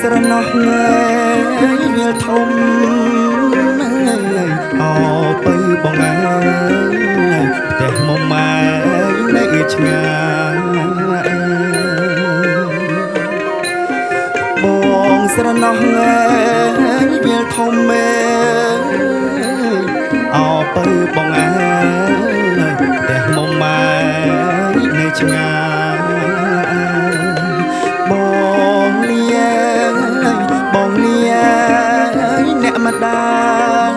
ស្រណោះងើយវាលធំអោពៅបងអើយផ្ទះមុំម៉ែនៅឆ្ងាយបងស្រណោះងើយវាលធំអោពៅបងអើយផ្ទះមុំម៉ែនៅឆ្ងាយបងលាអ្នកម្ដាយ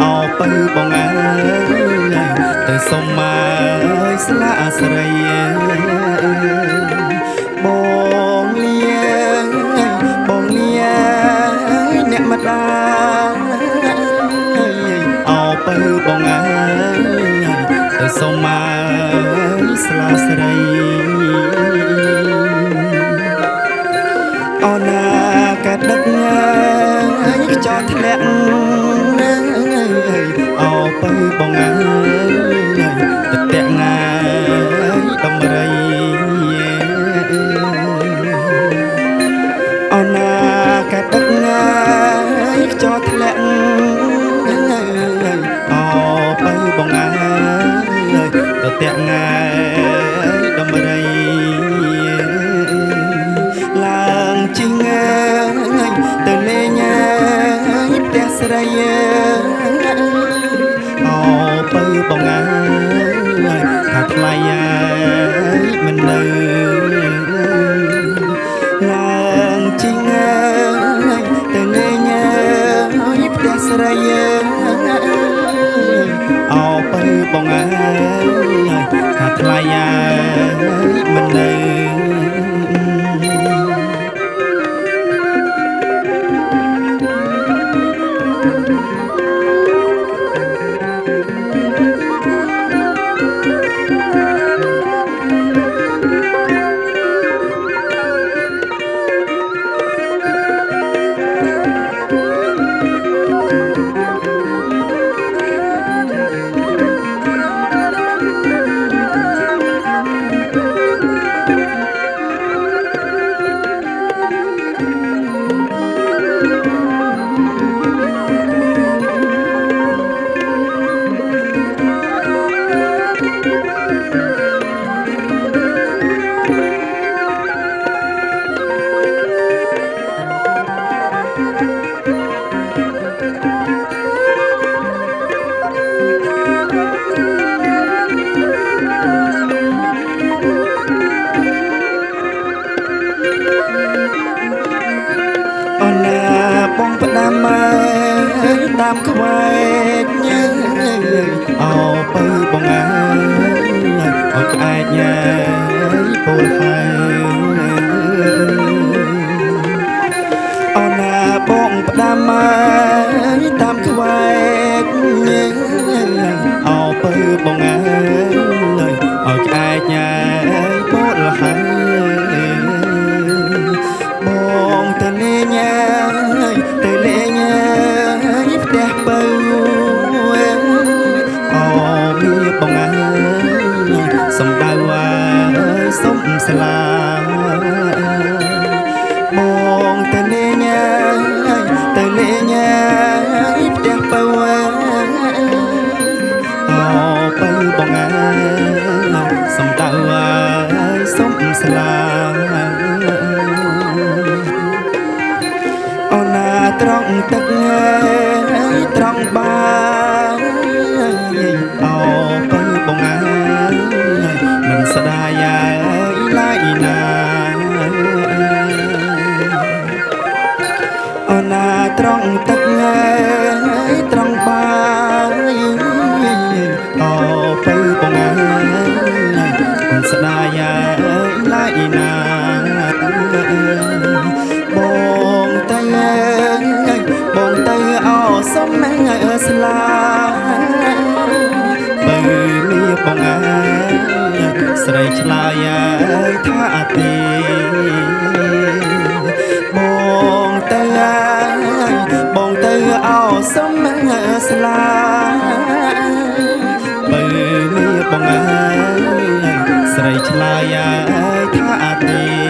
អោពៅបងអើយទៅសុំមកស្លាស្រីបងលាអ្នកម្ដាយអោពៅបងអើយទៅសុំមកស្លាស្រីអូណាកាដឹកខ្ចោធ្លាក់អោពៅបងអើយទៅតាក់ងាយដំរីអូណាកាដឹកខ្ចោធ្លាក់អោពៅបងអើយទៅតាក់ងាយដំរីឡើងជីងទៅលេងផ្ទះស្រីអោពៅបងអើយថាថ្លៃមិននៅឡើងជីងទៅលេងផ្ទះស្រីអោពៅបងអើយថាថ្លៃមិននៅអូណាបងផ្ដាំតាមខ្វែកអោពៅបងអើយអត់ក្អែកញ៉ៃពលហើយអូណាបងផ្ដាំតាមខ្វែកអោពៅបងអើយអត់ក្អែកញ៉ៃពលហើយបងទៅលេងផ្ទះពៅអូមានបងអើយសំដៅសុំស្លាបងទៅលេងផ្ទះពៅអូពៅបងអើយសំដៅសុំស្លាអូណាត្រង់ទឹកត្រង់បាយអោពៅបងអើយមិនស្ដាយឡើយណាអូណាត្រង់ទឹកត្រង់បាយអោពៅបងអើយមិនស្ដាយឡើយណាបងទៅអោសុំស្លាបើមានបងអើយស្រីឆ្លើយថាទេបងទៅអោសុំស្លាបើមានបងអើយស្រីឆ្លើយថាទេ